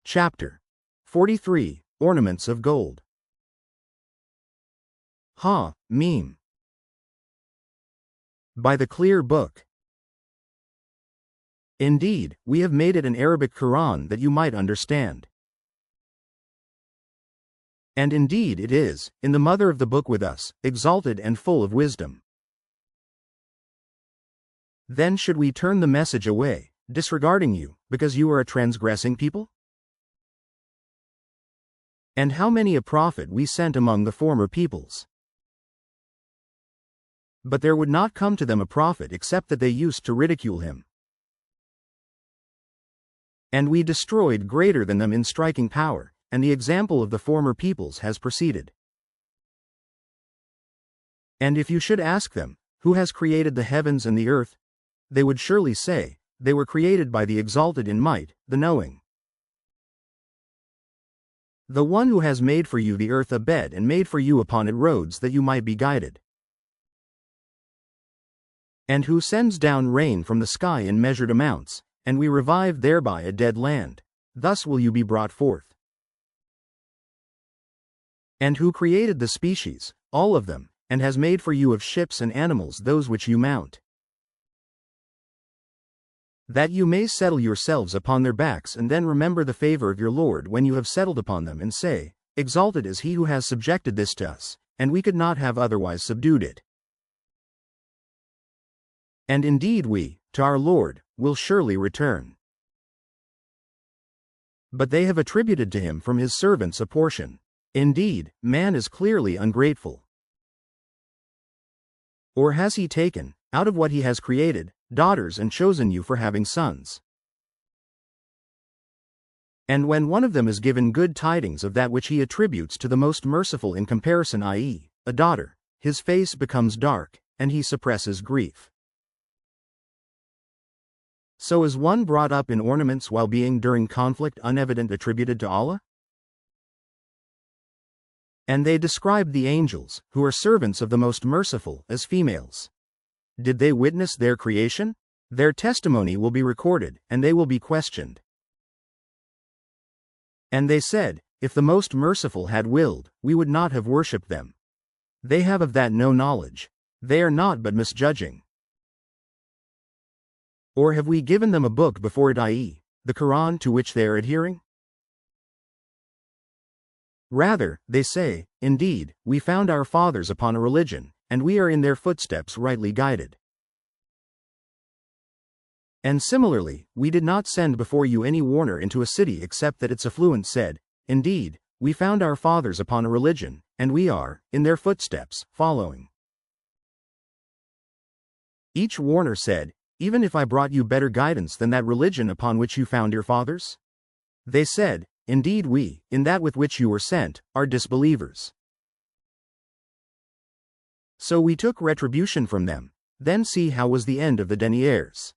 Chapter 43, Ornaments of Gold. Meme. By the Clear Book. Indeed, we have made it an Arabic Quran that you might understand. And indeed it is, in the mother of the book with us, exalted and full of wisdom. Then should we turn the message away, disregarding you, because you are a transgressing people? And how many a prophet we sent among the former peoples. But there would not come to them a prophet except that they used to ridicule him. And we destroyed greater than them in striking power, and the example of the former peoples has proceeded. And if you should ask them, who has created the heavens and the earth? They would surely say, they were created by the exalted in might, the knowing. The one who has made for you the earth a bed and made for you upon it roads that you might be guided. And who sends down rain from the sky in measured amounts, and we revive thereby a dead land. Thus will you be brought forth. And who created the species, all of them, and has made for you of ships and animals those which you mount, that you may settle yourselves upon their backs and then remember the favor of your Lord when you have settled upon them and say, exalted is he who has subjected this to us, and we could not have otherwise subdued it. And indeed we, to our Lord, will surely return. But they have attributed to him from his servants a portion. Indeed, man is clearly ungrateful. Or has he taken, out of what he has created, daughters and chosen you for having sons? And when one of them is given good tidings of that which he attributes to the most merciful in comparison, i.e., a daughter, his face becomes dark, and he suppresses grief. So is one brought up in ornaments while being during conflict unevident attributed to Allah? And they describe the angels, who are servants of the most merciful, as females. Did they witness their creation? Their testimony will be recorded, and they will be questioned. And they said, if the most merciful had willed, we would not have worshipped them. They have of that no knowledge. They are not but misjudging. Or have we given them a book before it, i.e., the Quran to which they are adhering? Rather, they say, indeed, we found our fathers upon a religion, and we are in their footsteps rightly guided. And similarly, we did not send before you any warner into a city except that its affluent said, indeed, we found our fathers upon a religion, and we are, in their footsteps, following. Each warner said, even if I brought you better guidance than that religion upon which you found your fathers? They said, indeed we, in that with which you were sent, are disbelievers. So we took retribution from them. Then see how was the end of the deniers.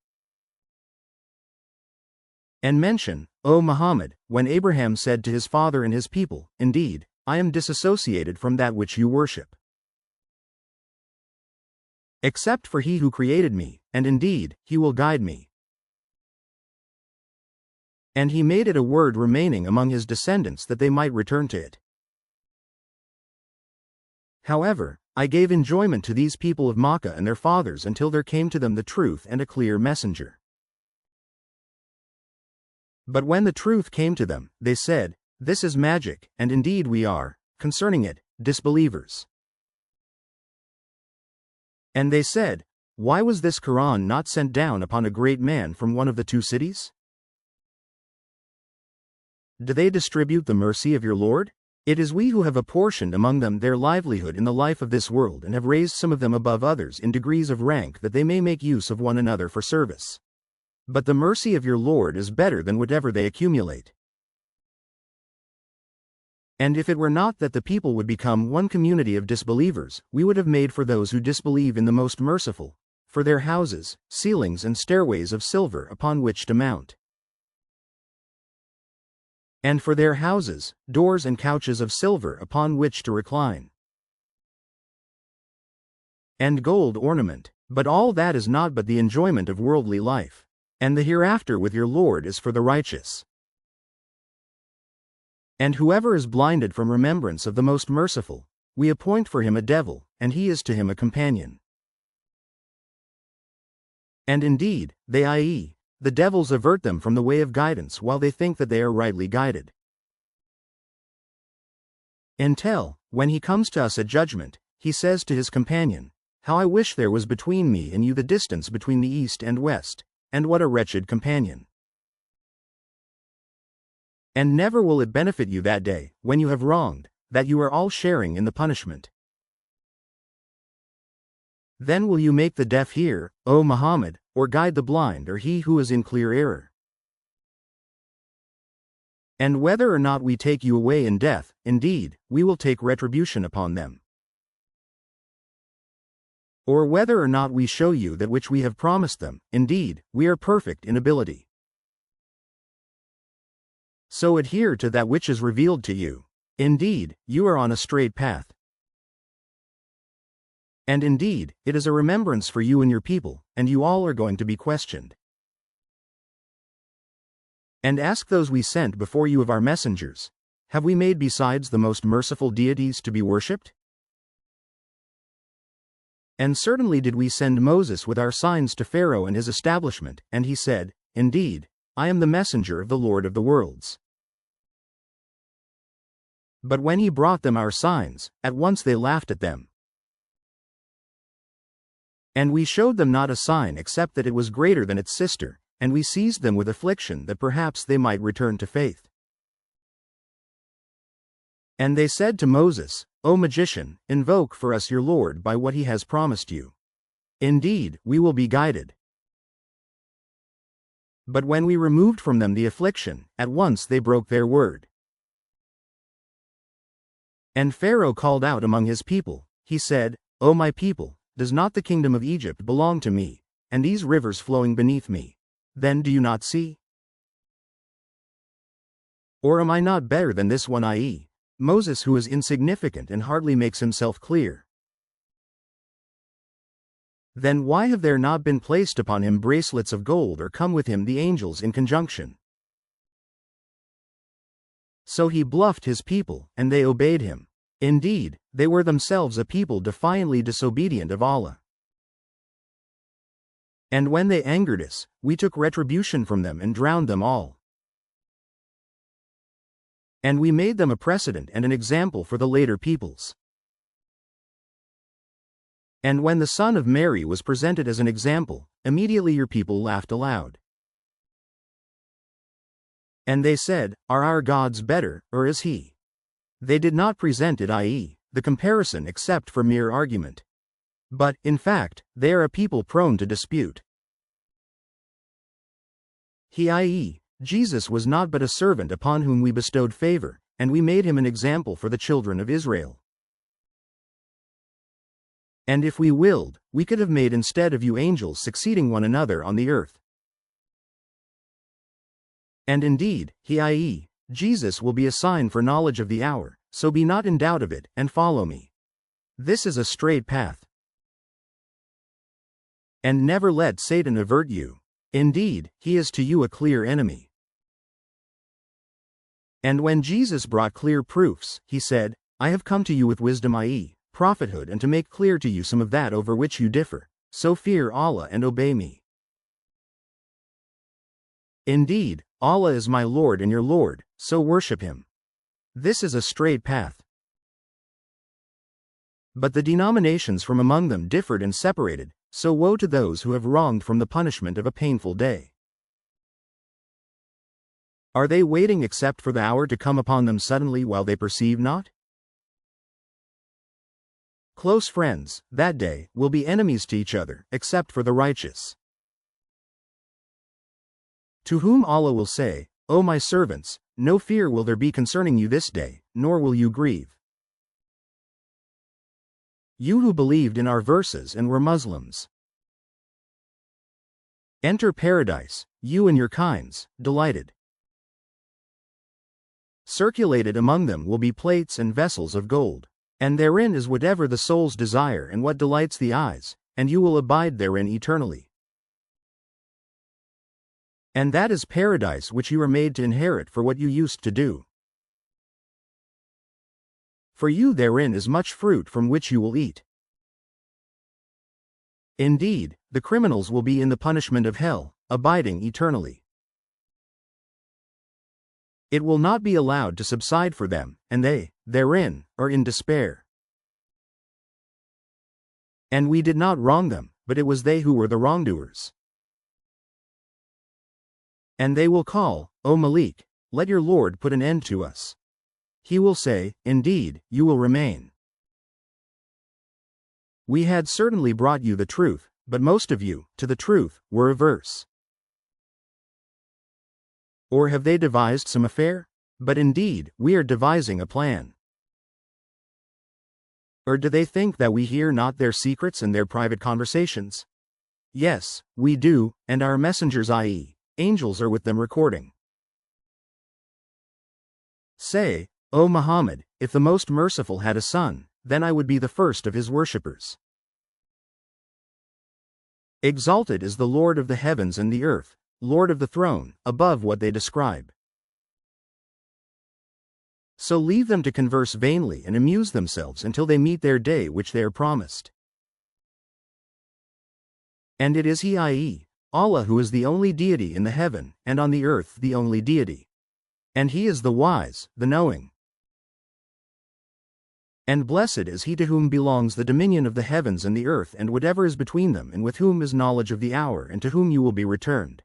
And mention, O Muhammad, when Abraham said to his father and his people, indeed, I am disassociated from that which you worship, except for he who created me, and indeed, he will guide me. And he made it a word remaining among his descendants that they might return to it. However, I gave enjoyment to these people of Makkah and their fathers until there came to them the truth and a clear messenger. But when the truth came to them, they said, this is magic, and indeed we are, concerning it, disbelievers. And they said, why was this Quran not sent down upon a great man from one of the two cities? Do they distribute the mercy of your Lord? It is we who have apportioned among them their livelihood in the life of this world and have raised some of them above others in degrees of rank that they may make use of one another for service. But the mercy of your Lord is better than whatever they accumulate. And if it were not that the people would become one community of disbelievers, we would have made for those who disbelieve in the most merciful, for their houses, ceilings and stairways of silver upon which to mount. And for their houses, doors and couches of silver upon which to recline. And gold ornament, but all that is not but the enjoyment of worldly life. And the hereafter with your Lord is for the righteous. And whoever is blinded from remembrance of the Most Merciful, we appoint for him a devil, and he is to him a companion. And indeed, they i.e., the devils avert them from the way of guidance while they think that they are rightly guided. Until, when he comes to us at judgment, he says to his companion, "How I wish there was between me and you the distance between the east and west, and what a wretched companion." And never will it benefit you that day, when you have wronged, that you are all sharing in the punishment. Then will you make the deaf hear, O Muhammad, or guide the blind or he who is in clear error? And whether or not we take you away in death, indeed, we will take retribution upon them. Or whether or not we show you that which we have promised them, indeed, we are perfect in ability. So adhere to that which is revealed to you. Indeed, you are on a straight path. And indeed, it is a remembrance for you and your people, and you all are going to be questioned. And ask those we sent before you of our messengers, have we made besides the most merciful deities to be worshipped? And certainly did we send Moses with our signs to Pharaoh and his establishment, and he said, "Indeed, I am the messenger of the Lord of the worlds." But when he brought them our signs, at once they laughed at them. And we showed them not a sign except that it was greater than its sister, and we seized them with affliction that perhaps they might return to faith. And they said to Moses, "O magician, invoke for us your Lord by what he has promised you. Indeed, we will be guided." But when we removed from them the affliction, at once they broke their word. And Pharaoh called out among his people, he said, "O my people, does not the kingdom of Egypt belong to me, and these rivers flowing beneath me? Then do you not see? Or am I not better than this one, i.e., Moses, who is insignificant and hardly makes himself clear? Then why have there not been placed upon him bracelets of gold or come with him the angels in conjunction?" So he bluffed his people, and they obeyed him. Indeed, they were themselves a people defiantly disobedient of Allah. And when they angered us, we took retribution from them and drowned them all. And we made them a precedent and an example for the later peoples. And when the son of Mary was presented as an example, immediately your people laughed aloud. And they said, "Are our gods better, or is he?" They did not present it, i.e., the comparison, except for mere argument. But, in fact, they are a people prone to dispute. He, i.e., Jesus, was not but a servant upon whom we bestowed favor, and we made him an example for the children of Israel. And if we willed, we could have made instead of you angels succeeding one another on the earth. And indeed, he, i.e., Jesus, will be a sign for knowledge of the hour, so be not in doubt of it, and follow me. This is a straight path. And never let Satan avert you. Indeed, he is to you a clear enemy. And when Jesus brought clear proofs, he said, "I have come to you with wisdom, i.e., prophethood, and to make clear to you some of that over which you differ, so fear Allah and obey me. Indeed, Allah is my Lord and your Lord, so worship him. This is a straight path." But the denominations from among them differed and separated, so woe to those who have wronged from the punishment of a painful day. Are they waiting except for the hour to come upon them suddenly while they perceive not? Close friends, that day, will be enemies to each other, except for the righteous. To whom Allah will say, "O my servants, no fear will there be concerning you this day, nor will you grieve. You who believed in our verses and were Muslims. Enter paradise, you and your kinds, delighted. Circulated among them will be plates and vessels of gold, and therein is whatever the souls desire and what delights the eyes, and you will abide therein eternally. And that is paradise which you are made to inherit for what you used to do. For you therein is much fruit from which you will eat. Indeed, the criminals will be in the punishment of hell, abiding eternally. It will not be allowed to subside for them, and they, therein, are in despair. And we did not wrong them, but it was they who were the wrongdoers. And they will call, O Malik, let your Lord put an end to us. He will say, indeed, you will remain. We had certainly brought you the truth, but most of you, to the truth, were averse. Or have they devised some affair? But indeed, we are devising a plan. Or do they think that we hear not their secrets and their private conversations? Yes, we do, and our messengers, i.e., angels, are with them recording. Say, O Muhammad, if the Most Merciful had a son, then I would be the first of his worshippers. Exalted is the Lord of the heavens and the earth, Lord of the throne, above what they describe. So leave them to converse vainly and amuse themselves until they meet their day which they are promised. And it is He, i.e., Allah, who is the only deity in the heaven, and on the earth the only deity. And He is the wise, the knowing. And blessed is he to whom belongs the dominion of the heavens and the earth and whatever is between them, and with whom is knowledge of the hour, and to whom you will be returned.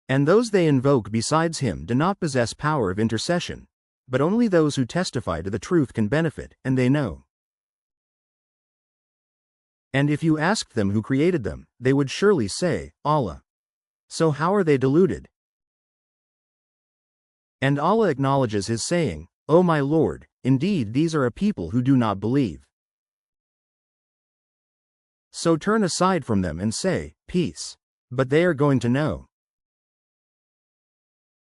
And those they invoke besides Him do not possess power of intercession, but only those who testify to the truth can benefit, and they know. And if you asked them who created them, they would surely say, Allah. So how are they deluded? And Allah acknowledges His saying, O my Lord, indeed these are a people who do not believe. So turn aside from them and say, peace. But they are going to know.